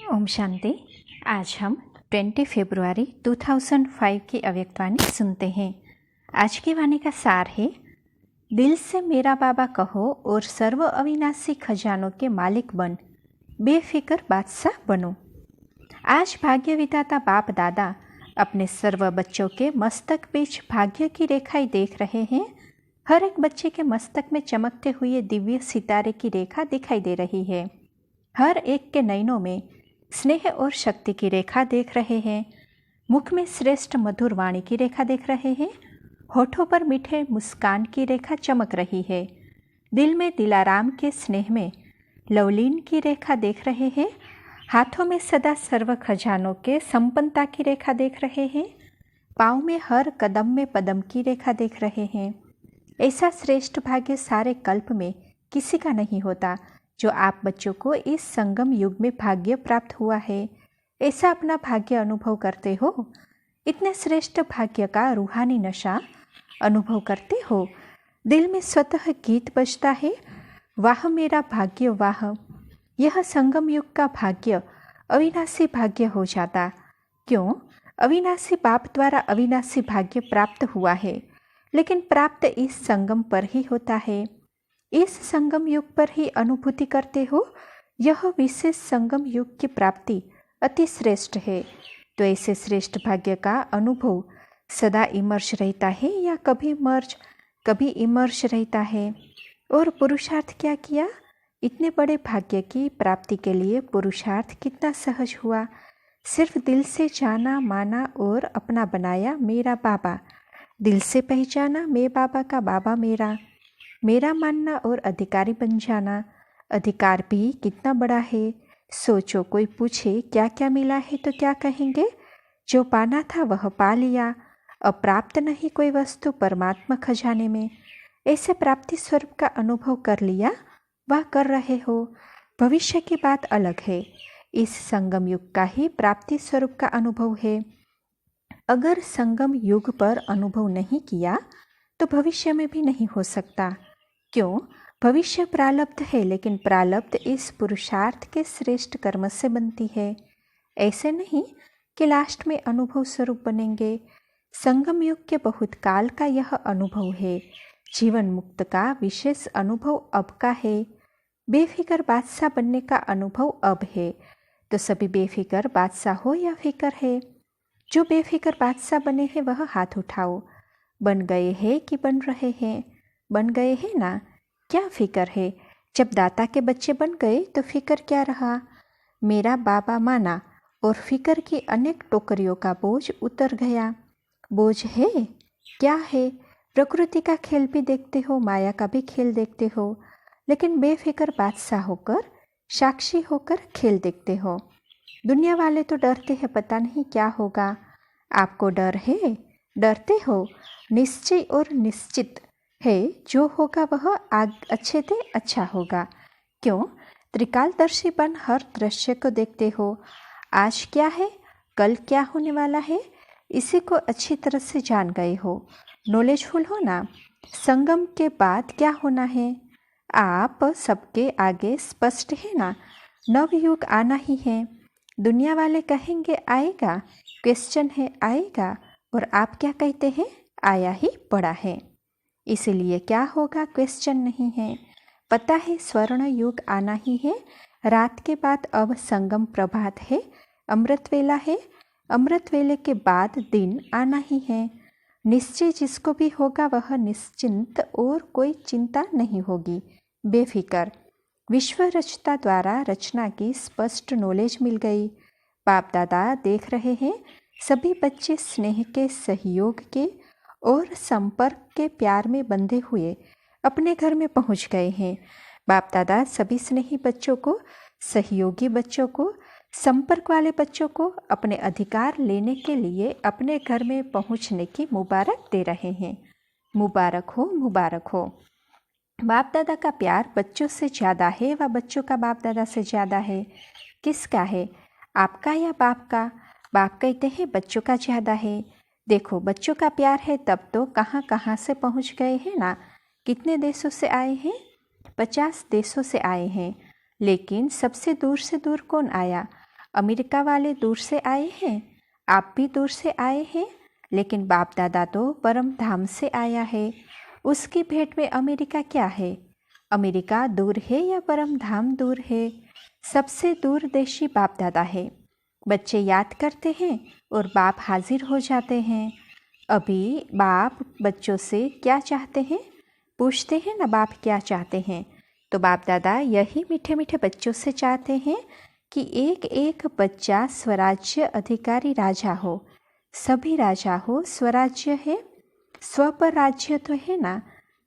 ओम शांति। आज हम 20 फरवरी 2005 की अव्यक्तवाणी सुनते हैं। आज की वाणी का सार है, दिल से मेरा बाबा कहो और सर्व अविनाशी खजानों के मालिक बन, बेफिक्र बादशाह बनो। आज भाग्य विधाता बाप दादा अपने सर्व बच्चों के मस्तक बीच भाग्य की रेखाएं देख रहे हैं। हर एक बच्चे के मस्तक में चमकते हुए दिव्य सितारे की रेखा दिखाई दे रही है। हर एक के नयनों में स्नेह और शक्ति की रेखा देख रहे हैं। मुख में श्रेष्ठ मधुर वाणी की रेखा देख रहे हैं। होठों पर मीठे मुस्कान की रेखा चमक रही है। दिल में दिलाराम के स्नेह में लवलीन की रेखा देख रहे हैं। हाथों में सदा सर्व खजानों के संपन्नता की रेखा देख रहे हैं। पाँव में हर कदम में पदम की रेखा देख रहे हैं। ऐसा श्रेष्ठ भाग्य सारे कल्प में किसी का नहीं होता जो आप बच्चों को इस संगम युग में भाग्य प्राप्त हुआ है। ऐसा अपना भाग्य अनुभव करते हो? इतने श्रेष्ठ भाग्य का रूहानी नशा अनुभव करते हो? दिल में स्वतः गीत बजता है, वाह मेरा भाग्य वाह। यह संगम युग का भाग्य अविनाशी भाग्य हो जाता। क्यों? अविनाशी बाप द्वारा अविनाशी भाग्य प्राप्त हुआ है, लेकिन प्राप्त इस संगम पर ही होता है। इस संगम युग पर ही अनुभूति करते हो। यह विशेष संगम युग की प्राप्ति अति श्रेष्ठ है। तो ऐसे श्रेष्ठ भाग्य का अनुभव सदा इमर्श रहता है या कभी मर्ज कभी इमर्श रहता है। और पुरुषार्थ क्या किया? इतने बड़े भाग्य की प्राप्ति के लिए पुरुषार्थ कितना सहज हुआ। सिर्फ दिल से जाना माना और अपना बनाया मेरा बाबा। दिल से पहचाना मैं बाबा का बाबा मेरा मानना और अधिकारी बन जाना। अधिकार भी कितना बड़ा है। सोचो, कोई पूछे क्या क्या मिला है तो क्या कहेंगे? जो पाना था वह पा लिया। अप्राप्त नहीं कोई वस्तु परमात्मा खजाने में। ऐसे प्राप्ति स्वरूप का अनुभव कर लिया, वह कर रहे हो। भविष्य की बात अलग है। इस संगम युग का ही प्राप्ति स्वरूप का अनुभव है। अगर संगम युग पर अनुभव नहीं किया तो भविष्य में भी नहीं हो सकता। क्यों? भविष्य प्रारब्ध है, लेकिन प्रारब्ध इस पुरुषार्थ के श्रेष्ठ कर्म से बनती है। ऐसे नहीं कि लास्ट में अनुभव स्वरूप बनेंगे। संगम युग के बहुत काल का यह अनुभव है। जीवन मुक्त का विशेष अनुभव अब का है। बेफिक्र बादशाह बनने का अनुभव अब है। तो सभी बेफिक्र बादशाह हो या फिक्र है? जो बेफिक्र बादशाह बने हैं वह हाथ उठाओ। बन गए हैं कि बन रहे हैं? बन गए हैं ना? क्या फिक्र है? जब दाता के बच्चे बन गए तो फिक्र क्या रहा? मेरा बाबा माना और फिक्र की अनेक टोकरियों का बोझ उतर गया। बोझ है क्या है? प्रकृति का खेल भी देखते हो, माया का भी खेल देखते हो, लेकिन बेफिक्र बादशाह होकर, साक्षी होकर खेल देखते हो। दुनिया वाले तो डरते हैं, पता नहीं क्या होगा। आपको डर है? डरते हो? निश्चय और निश्चित है जो होगा वह अच्छे से अच्छा होगा। क्यों? त्रिकालदर्शी बन हर दृश्य को देखते हो। आज क्या है, कल क्या होने वाला है, इसी को अच्छी तरह से जान गए हो। नॉलेजफुल हो ना। संगम के बाद क्या होना है, आप सबके आगे स्पष्ट है ना। नवयुग आना ही है। दुनिया वाले कहेंगे आएगा, क्वेश्चन है आएगा, और आप क्या कहते हैं? आया ही पड़ा है। इसीलिए क्या होगा क्वेश्चन नहीं है। पता है स्वर्ण युग आना ही है। रात के बाद अब संगम प्रभात है, अमृत वेला है। अमृत वेले के बाद दिन आना ही है। निश्चय जिसको भी होगा वह निश्चिंत और कोई चिंता नहीं होगी, बेफिक्र। विश्व रचता द्वारा रचना की स्पष्ट नॉलेज मिल गई। बाप दादा देख रहे हैं सभी बच्चे स्नेह के, सहयोग के और संपर्क के प्यार में बंधे हुए अपने घर में पहुंच गए हैं। बाप दादा सभी स्नेही बच्चों को, सहयोगी बच्चों को, संपर्क वाले बच्चों को अपने अधिकार लेने के लिए अपने घर में पहुंचने की मुबारक दे रहे हैं। मुबारक हो, मुबारक हो। बाप दादा का प्यार बच्चों से ज़्यादा है व बच्चों का बाप दादा से ज़्यादा है। किसका है, आपका या बाप का? बाप कहते हैं बच्चों का ज़्यादा है। देखो, बच्चों का प्यार है तब तो कहाँ कहाँ से पहुँच गए हैं ना। कितने देशों से आए हैं? 50 देशों से आए हैं। लेकिन सबसे दूर से दूर कौन आया? अमेरिका वाले दूर से आए हैं, आप भी दूर से आए हैं, लेकिन बाप दादा तो परम धाम से आया है। उसकी भेंट में अमेरिका क्या है? अमेरिका दूर है या परम धाम दूर है? सबसे दूरदेशी बाप दादा है। बच्चे याद करते हैं और बाप हाजिर हो जाते हैं। अभी बाप बच्चों से क्या चाहते हैं पूछते हैं ना, बाप क्या चाहते हैं? तो बाप दादा यही मीठे मीठे बच्चों से चाहते हैं कि एक एक बच्चा स्वराज्य अधिकारी राजा हो। सभी राजा हो, स्वराज्य है, स्व पर राज्य तो है ना।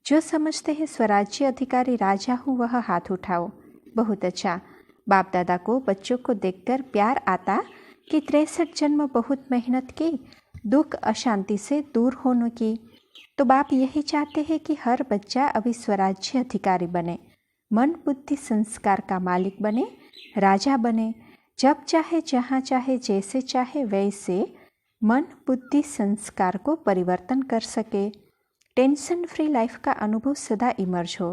जो समझते हैं स्वराज्य अधिकारी राजा हूँ वह हाथ उठाओ। बहुत अच्छा। बाप दादा को बच्चों को देखकर प्यार आता कि 63 जन्म बहुत मेहनत की, दुख अशांति से दूर होने की। तो बाप यही चाहते हैं कि हर बच्चा अभी स्वराज्य अधिकारी बने, मन बुद्धि संस्कार का मालिक बने, राजा बने। जब चाहे, जहाँ चाहे, जैसे चाहे वैसे मन बुद्धि संस्कार को परिवर्तन कर सके। टेंशन फ्री लाइफ का अनुभव सदा इमर्ज हो।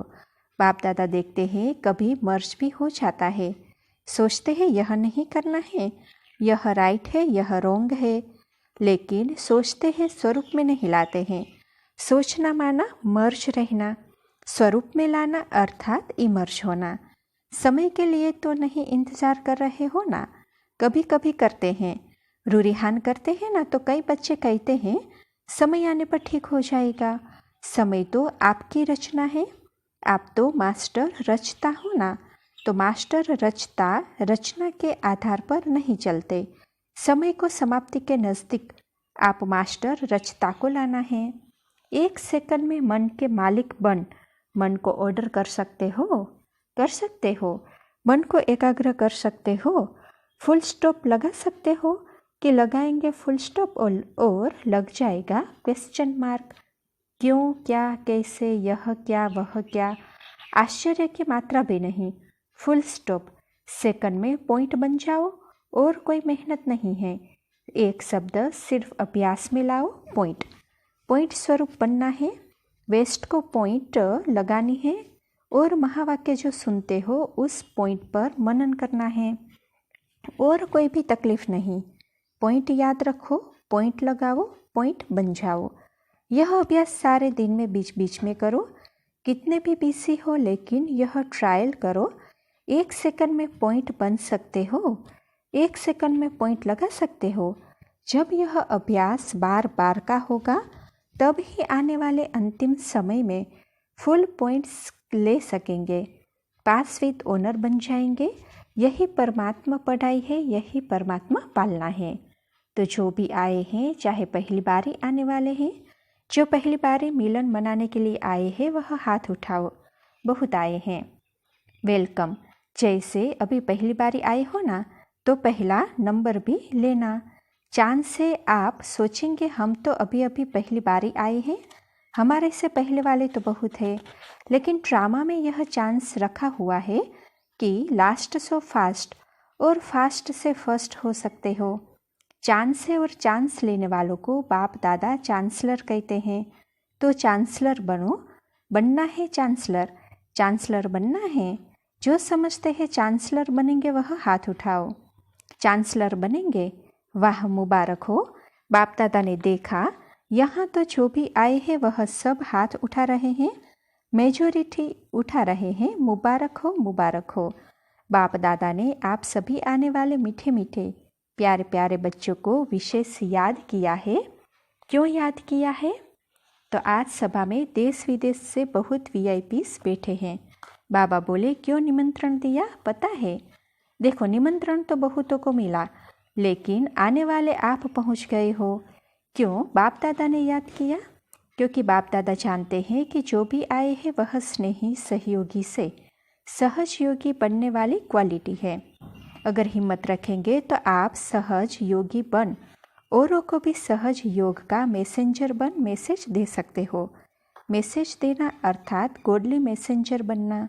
बाप दादा देखते हैं कभी मर्ज भी हो जाता है। सोचते हैं यह नहीं करना है, यह राइट है, यह रोंग है, लेकिन सोचते हैं स्वरूप में नहीं लाते हैं। सोचना माना मर्ज रहना, स्वरूप में लाना अर्थात इमर्ज होना। समय के लिए तो नहीं इंतजार कर रहे हो ना, कभी कभी करते हैं, रूरिहान करते हैं ना। तो कई बच्चे कहते हैं समय आने पर ठीक हो जाएगा। समय तो आपकी रचना है, आप तो मास्टर रचता हो ना। तो मास्टर रचता रचना के आधार पर नहीं चलते। समय को समाप्ति के नज़दीक आप मास्टर रचता को लाना है। 1 सेकंड में मन के मालिक बन मन को ऑर्डर कर सकते हो, मन को एकाग्र कर सकते हो, फुल स्टॉप लगा सकते हो कि लगाएंगे फुल स्टॉप और लग जाएगा क्वेश्चन मार्क। क्यों, क्या, कैसे, यह क्या, वह क्या, आश्चर्य की मात्रा भी नहीं। फुल स्टॉप, सेकंड में पॉइंट बन जाओ और कोई मेहनत नहीं है। एक शब्द सिर्फ अभ्यास में लाओ, पॉइंट स्वरूप बनना है। वेस्ट को पॉइंट लगानी है और महावाक्य जो सुनते हो उस पॉइंट पर मनन करना है और कोई भी तकलीफ नहीं। पॉइंट याद रखो, पॉइंट लगाओ, पॉइंट बन जाओ। यह अभ्यास सारे दिन में बीच बीच में करो, कितने भी बिजी हो, लेकिन यह ट्रायल करो। 1 सेकंड में पॉइंट बन सकते हो, 1 सेकंड में पॉइंट लगा सकते हो। जब यह अभ्यास बार बार का होगा तब ही आने वाले अंतिम समय में फुल पॉइंट्स ले सकेंगे, पास विद ऑनर बन जाएंगे। यही परमात्मा पढ़ाई है, यही परमात्मा पालना है। तो जो भी आए हैं, चाहे पहली बारी आने वाले हैं, जो पहली बारी मिलन मनाने के लिए आए हैं वह हाथ उठाओ। बहुत आए हैं, वेलकम। जैसे अभी पहली बारी आए हो ना, तो पहला नंबर भी लेना। चांस से आप सोचेंगे हम तो अभी अभी पहली बारी आए हैं, हमारे से पहले वाले तो बहुत है। लेकिन ड्रामा में यह चांस रखा हुआ है कि लास्ट सो फास्ट और फास्ट से फर्स्ट हो सकते हो। चांस से और चांस लेने वालों को बाप दादा चांसलर कहते हैं। तो चांसलर बनो, बनना है चांसलर बनना है। जो समझते हैं चांसलर बनेंगे वह हाथ उठाओ। चांसलर बनेंगे, वाह मुबारक हो। बाप दादा ने देखा यहाँ तो जो भी आए हैं वह सब हाथ उठा रहे हैं, मेजॉरिटी उठा रहे हैं। मुबारक हो, मुबारक हो। बाप दादा ने आप सभी आने वाले मीठे मीठे प्यारे प्यारे बच्चों को विशेष याद किया है। क्यों याद किया है? तो आज सभा में देश विदेश से बहुत VIPs बैठे हैं। बाबा बोले क्यों निमंत्रण दिया पता है? देखो, निमंत्रण तो बहुतों को मिला, लेकिन आने वाले आप पहुंच गए हो। क्यों बाप दादा ने याद किया? क्योंकि बाप दादा जानते हैं कि जो भी आए हैं वह स्नेही सहयोगी से सहज योगी बनने वाली क्वालिटी है। अगर हिम्मत रखेंगे तो आप सहज योगी बन औरों को भी सहज योग का मैसेंजर बन मैसेज दे सकते हो। मैसेज देना अर्थात गॉडली मैसेंजर बनना,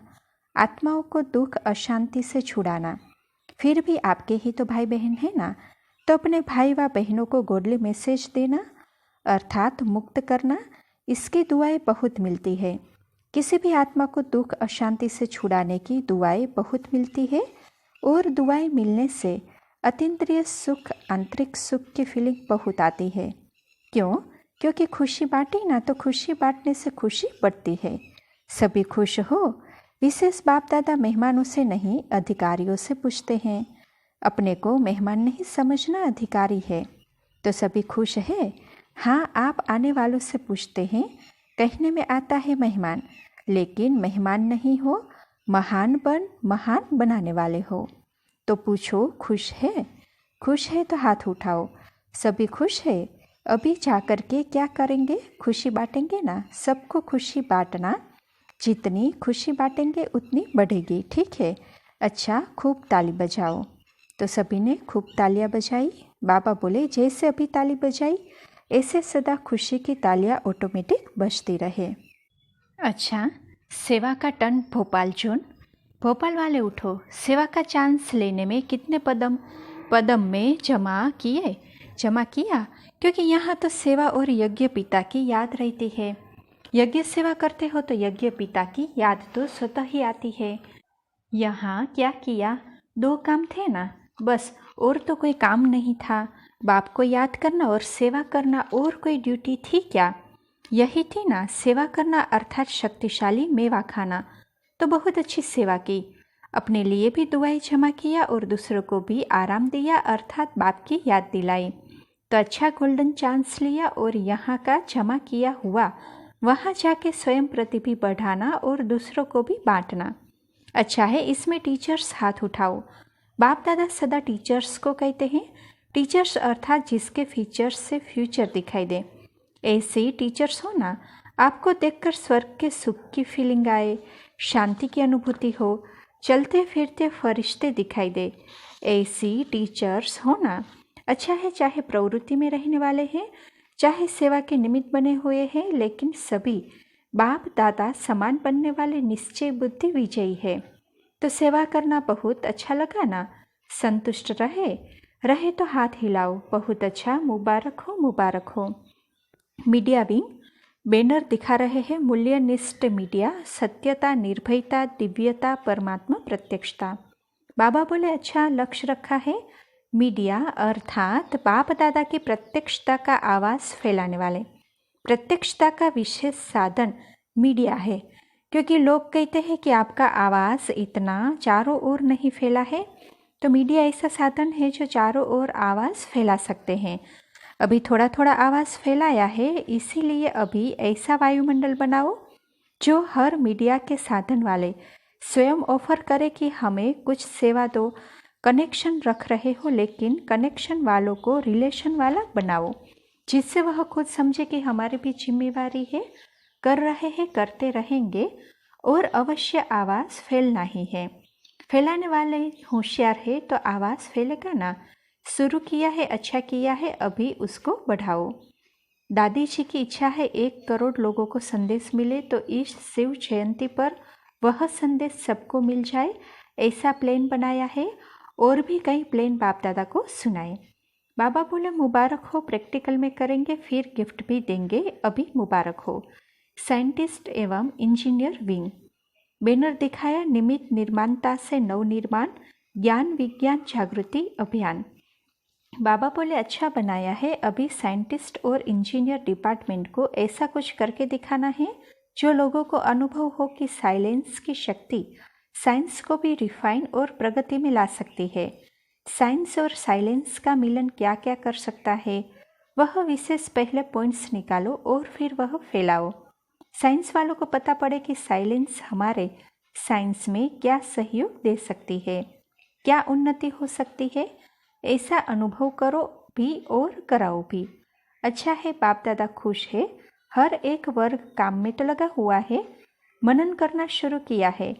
आत्माओं को दुख अशांति से छुड़ाना। फिर भी आपके ही तो भाई बहन है ना, तो अपने भाई व बहनों को गॉडली मैसेज देना अर्थात मुक्त करना। इसकी दुआएं बहुत मिलती है। किसी भी आत्मा को दुख अशांति से छुड़ाने की दुआएं बहुत मिलती है और दुआएं मिलने से अतीन्द्रिय सुख, आंतरिक सुख की फीलिंग बहुत आती है। क्यों? क्योंकि खुशी बांटी ना तो खुशी बांटने से खुशी बढ़ती है। सभी खुश हो। विशेष बाप दादा मेहमानों से नहीं, अधिकारियों से पूछते हैं। अपने को मेहमान नहीं समझना अधिकारी है। तो सभी खुश है। हाँ, आप आने वालों से पूछते हैं। कहने में आता है मेहमान, लेकिन मेहमान नहीं हो, महान बनाने वाले हो। तो पूछो खुश है? खुश है तो हाथ उठाओ। सभी खुश है। अभी जाकर के क्या करेंगे? खुशी बांटेंगे ना। सबको खुशी बांटना। जितनी खुशी बांटेंगे उतनी बढ़ेगी। ठीक है? अच्छा, खूब ताली बजाओ। तो सभी ने खूब तालियां बजाई। बाबा बोले, जैसे अभी ताली बजाई ऐसे सदा खुशी की तालियां ऑटोमेटिक बजती रहे। अच्छा, सेवा का टन भोपाल जून। भोपाल वाले उठो। सेवा का चांस लेने में कितने पदम में जमा किया, क्योंकि यहाँ तो सेवा और यज्ञ पिता की याद रहती है। यज्ञ सेवा करते हो तो यज्ञ पिता की याद तो स्वतः ही आती है। यहाँ क्या किया? 2 काम थे ना, बस, और तो कोई काम नहीं था। बाप को याद करना और सेवा करना, और कोई ड्यूटी थी क्या? यही थी ना, सेवा करना अर्थात शक्तिशाली मेवा खाना। तो बहुत अच्छी सेवा की। अपने लिए भी दुआएं जमा किया और दूसरों को भी आराम दिया, अर्थात बाप की याद दिलाई। तो अच्छा गोल्डन चांस लिया और यहाँ का जमा किया हुआ वहाँ जाके स्वयं प्रति भी बढ़ाना और दूसरों को भी बांटना। अच्छा है, इसमें टीचर्स हाथ उठाओ। बाप दादा सदा टीचर्स को कहते हैं। टीचर्स अर्थात जिसके फीचर्स से फ्यूचर दिखाई दे। ऐसे ही टीचर्स हो ना, आपको देखकर स्वर्ग के सुख की फीलिंग आए, शांति की अनुभूति हो, चलते फिरते फरिश्ते दिखाई दे। ऐसी टीचर्स हो ना। अच्छा है, चाहे प्रवृत्ति में रहने वाले हैं, चाहे सेवा के निमित्त बने हुए हैं, लेकिन सभी बाप दादा समान बनने वाले निश्चय बुद्धि विजयी है। तो सेवा करना बहुत अच्छा लगा ना? संतुष्ट रहे तो हाथ हिलाओ। बहुत अच्छा, मुबारक हो। मीडिया विंग बैनर दिखा रहे हैं। मूल्यनिष्ठ मीडिया, सत्यता, निर्भयता, दिव्यता, परमात्मा प्रत्यक्षता। बाबा बोले, अच्छा लक्ष्य रखा है। मीडिया अर्थात बाप दादा की प्रत्यक्षता का आवाज़ फैलाने वाले। प्रत्यक्षता का विशेष साधन मीडिया है, क्योंकि लोग कहते हैं कि आपका आवाज़ इतना चारों ओर नहीं फैला है। तो मीडिया ऐसा साधन है जो चारों ओर आवाज़ फैला सकते हैं। अभी थोड़ा थोड़ा आवाज़ फैलाया है, इसीलिए अभी ऐसा वायुमंडल बनाओ जो हर मीडिया के साधन वाले स्वयं ऑफर करे कि हमें कुछ सेवा दो। कनेक्शन रख रहे हो, लेकिन कनेक्शन वालों को रिलेशन वाला बनाओ, जिससे वह खुद समझे कि हमारी भी जिम्मेवारी है, कर रहे हैं, करते रहेंगे, और अवश्य आवाज़ फैलना ही है। फैलाने वाले होशियार है तो आवाज़ फैलेगा ना। शुरू किया है, अच्छा किया है, अभी उसको बढ़ाओ। दादी जी की इच्छा है 1 करोड़ लोगों को संदेश मिले, तो इस शिव जयंती पर वह संदेश सबको मिल जाए, ऐसा प्लान बनाया है। और भी कई प्लान बाप दादा को सुनाए। बाबा बोले, मुबारक हो, प्रैक्टिकल में करेंगे, फिर गिफ्ट भी देंगे, अभी मुबारक हो। साइंटिस्ट एवं इंजीनियर विंग बैनर दिखाया। निमित्त निर्माणता से नवनिर्माण, ज्ञान विज्ञान जागृति अभियान। बाबा बोले, अच्छा बनाया है। अभी साइंटिस्ट और इंजीनियर डिपार्टमेंट को ऐसा कुछ करके दिखाना है जो लोगों को अनुभव हो कि साइलेंस की शक्ति साइंस को भी रिफाइन और प्रगति में ला सकती है। साइंस और साइलेंस का मिलन क्या क्या कर सकता है, वह विशेष पहले पॉइंट्स निकालो और फिर वह फैलाओ। साइंस वालों को पता पड़े कि साइलेंस हमारे साइंस में क्या सहयोग दे सकती है, क्या उन्नति हो सकती है। ऐसा अनुभव करो भी और कराओ भी। अच्छा है, बाप दादा खुश है। हर एक वर्ग काम में तो लगा हुआ है। मनन करना शुरू किया है।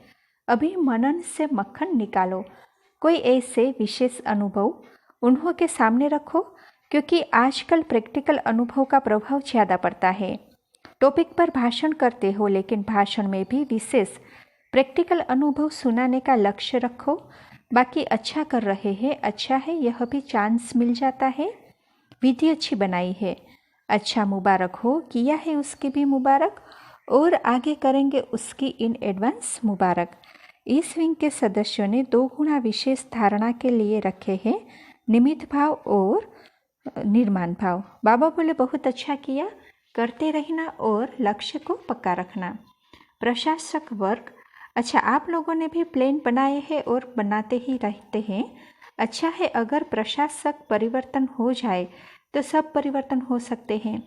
अभी मनन से मक्खन निकालो। कोई ऐसे विशेष अनुभव उन्हों के सामने रखो, क्योंकि आजकल प्रैक्टिकल अनुभव का प्रभाव ज़्यादा पड़ता है। टॉपिक पर भाषण करते हो, लेकिन भाषण में भी विशेष प्रैक्टिकल अनुभव सुनाने का लक्ष्य रखो। बाकी अच्छा कर रहे हैं, अच्छा है, यह भी चांस मिल जाता है। विधि अच्छी बनाई है, अच्छा, मुबारक हो। किया है उसकी भी मुबारक, और आगे करेंगे उसकी इन एडवांस मुबारक। इस विंग के सदस्यों ने 2 गुना विशेष धारणा के लिए रखे हैं। निमित्त भाव और निर्माण भाव। बाबा बोले बहुत अच्छा किया, करते रहना और लक्ष्य को पक्का रखना। प्रशासक वर्ग, अच्छा आप लोगों ने भी प्लान बनाए हैं और बनाते ही रहते हैं। अच्छा है, अगर प्रशासक परिवर्तन हो जाए तो सब परिवर्तन हो सकते हैं,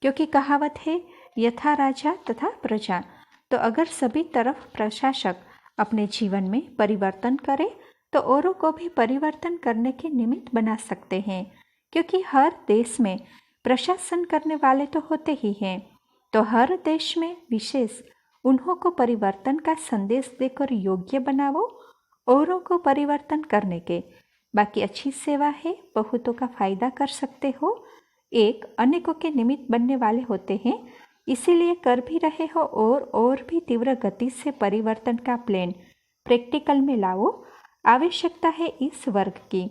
क्योंकि कहावत है यथा राजा तथा प्रजा। तो अगर सभी तरफ प्रशासक अपने जीवन में परिवर्तन करे तो औरों को भी परिवर्तन करने के निमित्त बना सकते हैं, क्योंकि हर देश में प्रशासन करने वाले तो होते ही हैं। तो हर देश में विशेष उन्हों को परिवर्तन का संदेश देकर योग्य बनाओ औरों को परिवर्तन करने के। बाकी अच्छी सेवा है, बहुतों का फायदा कर सकते हो, एक अनेकों के निमित्त बनने वाले होते हैं, इसीलिए कर भी रहे हो और भी तीव्र गति से परिवर्तन का प्लान प्रैक्टिकल में लाओ। आवश्यकता है इस वर्ग की,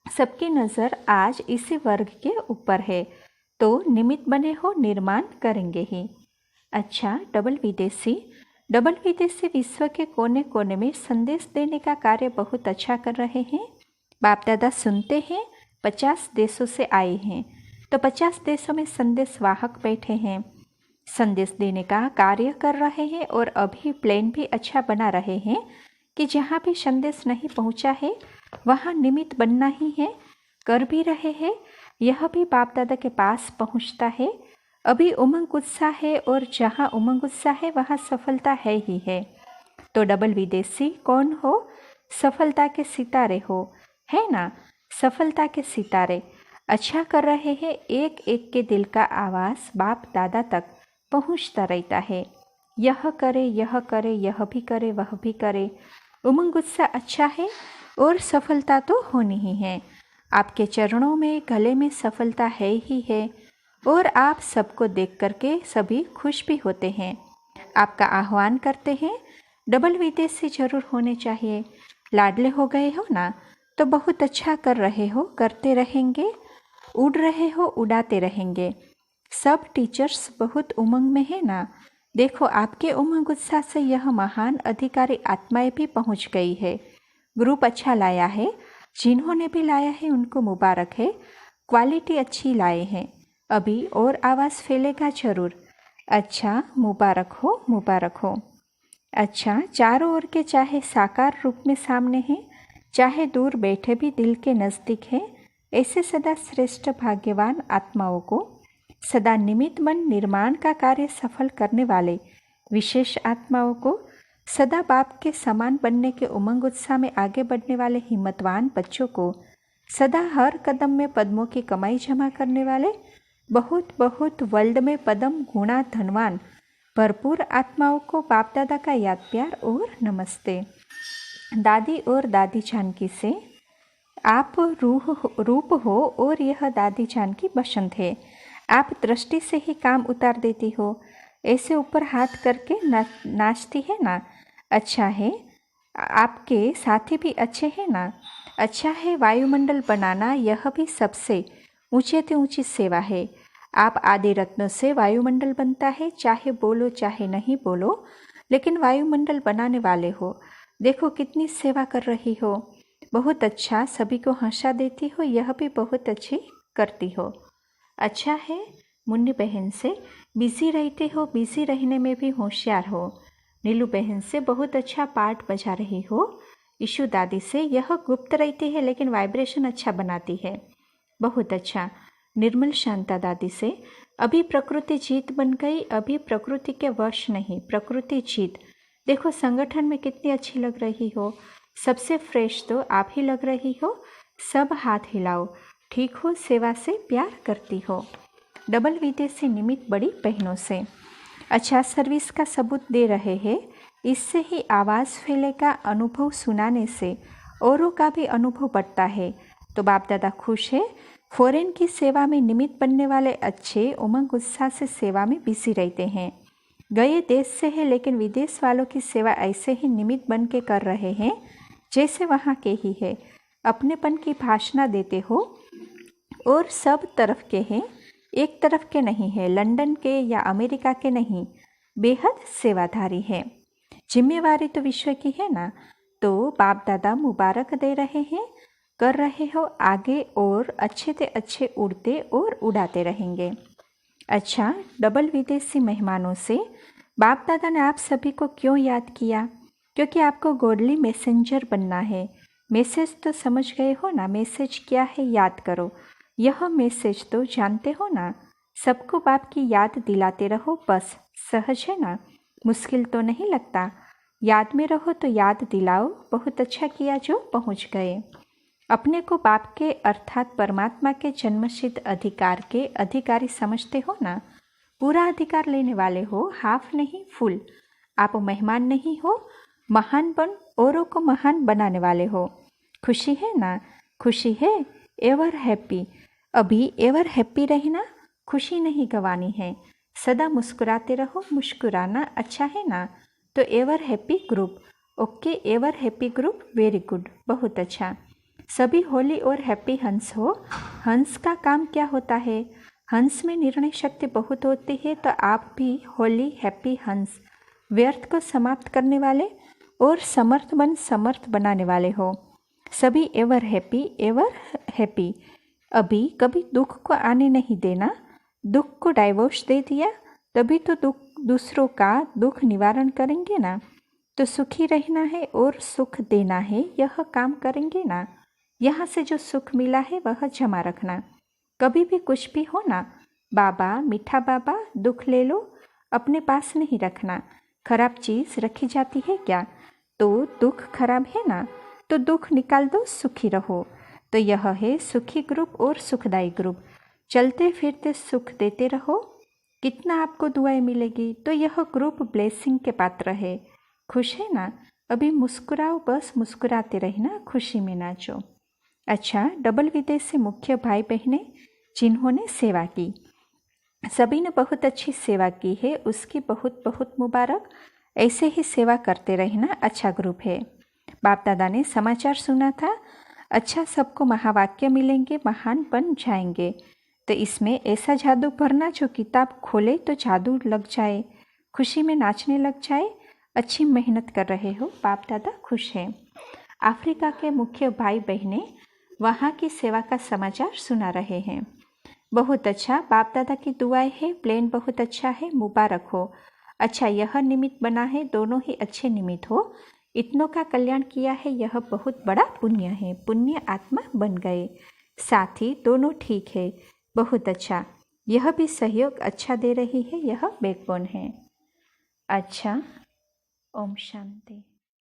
सबकी नज़र आज इसी वर्ग के ऊपर है, तो निमित्त बने हो, निर्माण करेंगे ही। अच्छा, डबल विदेशी विश्व के कोने कोने में संदेश देने का कार्य बहुत अच्छा कर रहे हैं। बाप दादा सुनते हैं 50 देशों से आए हैं, तो 50 देशों में संदेश वाहक बैठे हैं, संदेश देने का कार्य कर रहे हैं और अभी प्लान भी अच्छा बना रहे हैं कि जहाँ भी संदेश नहीं पहुँचा है वहाँ निमित्त बनना ही है, कर भी रहे हैं। यह भी बाप दादा के पास पहुँचता है। अभी उमंग उत्साह है और जहाँ उमंग उत्साह है वहाँ सफलता है ही है। तो डबल विदेशी कौन हो? सफलता के सितारे हो, है ना? सफलता के सितारे अच्छा कर रहे हैं। एक एक के दिल का आवाज़ बाप दादा तक पहुँचता रहता है, यह करे, यह करे, यह भी करे, वह भी करे। उमंग उत्साह अच्छा है और सफलता तो होनी ही है। आपके चरणों में, गले में सफलता है ही है और आप सबको देख करके सभी खुश भी होते हैं, आपका आह्वान करते हैं। डबल विदेशी जरूर होने चाहिए। लाडले हो गए हो ना, तो बहुत अच्छा कर रहे हो, करते रहेंगे। उड़ रहे हो, उड़ाते रहेंगे। सब टीचर्स बहुत उमंग में है ना, देखो आपके उमंग उत्साह से यह महान अधिकारी आत्माएं भी पहुंच गई है। ग्रुप अच्छा लाया है, जिन्होंने भी लाया है उनको मुबारक है, क्वालिटी अच्छी लाए हैं, अभी और आवाज़ फैलेगा जरूर। अच्छा, मुबारक हो, मुबारक हो। अच्छा, चारों ओर के चाहे साकार रूप में सामने हैं, चाहे दूर बैठे भी दिल के नज़दीक हैं, ऐसे सदा श्रेष्ठ भाग्यवान आत्माओं को, सदा निमित्त मन निर्माण का कार्य सफल करने वाले विशेष आत्माओं को, सदा बाप के समान बनने के उमंग उत्साह में आगे बढ़ने वाले हिम्मतवान बच्चों को, सदा हर कदम में पद्मों की कमाई जमा करने वाले बहुत बहुत वर्ल्ड में पदम गुणा धनवान भरपूर आत्माओं को बाप दादा का याद प्यार और नमस्ते। दादी और दादी जानकी से आप रूप हो और यह दादी जानकी बसंत है। आप दृष्टि से ही काम उतार देती हो, ऐसे ऊपर हाथ करके नाचती है ना। अच्छा है, आपके साथी भी अच्छे हैं ना। अच्छा है, वायुमंडल बनाना यह भी सबसे ऊंचे से ऊंची सेवा है। आप आदि रत्नों से वायुमंडल बनता है, चाहे बोलो चाहे नहीं बोलो, लेकिन वायुमंडल बनाने वाले हो। देखो कितनी सेवा कर रही हो, बहुत अच्छा, सभी को हंसा देती हो, यह भी बहुत अच्छी करती हो। अच्छा है, मुन्नी बहन से बिजी रहते हो, बिजी रहने में भी होशियार हो। नीलू बहन से बहुत अच्छा पार्ट बजा रही हो। ईशु दादी से यह गुप्त रहती है लेकिन वाइब्रेशन अच्छा बनाती है, बहुत अच्छा। निर्मल शांता दादी से अभी प्रकृति जीत बन गई, अभी प्रकृति के वश नहीं, प्रकृति जीत। देखो संगठन में कितनी अच्छी लग रही हो, सबसे फ्रेश तो आप ही लग रही हो। सब हाथ हिलाओ, ठीक हो, सेवा से प्यार करती हो। डबल विदेशी निमित्त बड़ी बहनों से अच्छा सर्विस का सबूत दे रहे हैं, इससे ही आवाज़ फैलेगा। अनुभव सुनाने से औरों का भी अनुभव बढ़ता है, तो बाप दादा खुश है। फॉरेन की सेवा में निमित्त बनने वाले अच्छे उमंग उत्साह से सेवा में बिजी रहते हैं। गए देश से है लेकिन विदेश वालों की सेवा ऐसे ही निमित्त बन के कर रहे हैं जैसे वहाँ के ही है। अपनेपन की भाषणा देते हो और सब तरफ के हैं, एक तरफ के नहीं है, लंदन के या अमेरिका के नहीं, बेहद सेवाधारी है। जिम्मेवारी तो विश्व की है ना, तो बाप दादा मुबारक दे रहे हैं। कर रहे हो आगे और अच्छे से अच्छे उड़ते और उड़ाते रहेंगे। अच्छा, डबल विदेशी मेहमानों से बाप दादा ने आप सभी को क्यों याद किया? क्योंकि आपको गॉडली मैसेंजर बनना है। मैसेज तो समझ गए हो ना, मैसेज क्या है याद करो। यह मैसेज तो जानते हो ना, सबको बाप की याद दिलाते रहो, बस। सहज है ना, मुश्किल तो नहीं लगता। याद में रहो तो याद दिलाओ। बहुत अच्छा किया जो पहुंच गए। अपने को बाप के अर्थात परमात्मा के जन्मसिद्ध अधिकार के अधिकारी समझते हो ना। पूरा अधिकार लेने वाले हो, हाफ नहीं फुल। आप मेहमान नहीं हो, महान बन औरों को महान बनाने वाले हो। खुशी है ना? खुशी है, एवर हैप्पी। अभी एवर हैप्पी रहना, खुशी नहीं गंवानी है। सदा मुस्कुराते रहो, मुस्कुराना अच्छा है ना। तो ever happy group. Okay, ever happy group, very good, बहुत अच्छा। सभी होली और हैप्पी हंस हो। हंस का काम क्या होता है? हंस में निर्णय शक्ति बहुत होती है, तो आप भी होली हैप्पी हंस, व्यर्थ को समाप्त करने वाले और समर्थ मन समर्थ बनाने वाले हो। सभी एवर हैप्पी। अभी कभी दुख को आने नहीं देना। दुख को डाइवोर्स दे दिया, तभी तो दूसरों का दुख निवारण करेंगे ना। तो सुखी रहना है और सुख देना है, यह काम करेंगे ना। यहाँ से जो सुख मिला है वह जमा रखना। कभी भी कुछ भी हो ना, बाबा मीठा बाबा दुख ले लो, अपने पास नहीं रखना। खराब चीज़ रखी जाती है क्या? तो दुख खराब है ना, तो दुख निकाल दो, सुखी रहो। तो यह है सुखी ग्रुप और सुखदायी ग्रुप। चलते फिरते सुख देते रहो, कितना आपको दुआएं मिलेगी। तो यह ग्रुप ब्लेसिंग के पात्र है। खुश है ना? अभी मुस्कुराओ, बस मुस्कुराते रहना, खुशी में नाचो। अच्छा, डबल विदेश से मुख्य भाई बहनें जिन्होंने सेवा की, सभी ने बहुत अच्छी सेवा की है, उसकी बहुत बहुत मुबारक। ऐसे ही सेवा करते रहना, अच्छा ग्रुप है। बाप दादा ने समाचार सुना था, अच्छा सबको महावाक्य मिलेंगे, महान बन जाएंगे। तो इसमें ऐसा जादू भरना जो किताब खोले तो जादू लग जाए, खुशी में नाचने लग जाए। अच्छी मेहनत कर रहे हो, बाप दादा खुश हैं। अफ्रीका के मुख्य भाई बहनें वहाँ की सेवा का समाचार सुना रहे हैं। बहुत अच्छा, बाप दादा की दुआएं है, प्लेन बहुत अच्छा है, मुबारक हो। अच्छा, यह निमित्त बना है, दोनों ही अच्छे निमित्त हो। इतनों का कल्याण किया है, यह बहुत बड़ा पुण्य है, पुण्य आत्मा बन गए। साथी दोनों ठीक है, बहुत अच्छा। यह भी सहयोग अच्छा दे रही है, यह बैकबोन है। अच्छा, ओम शांति।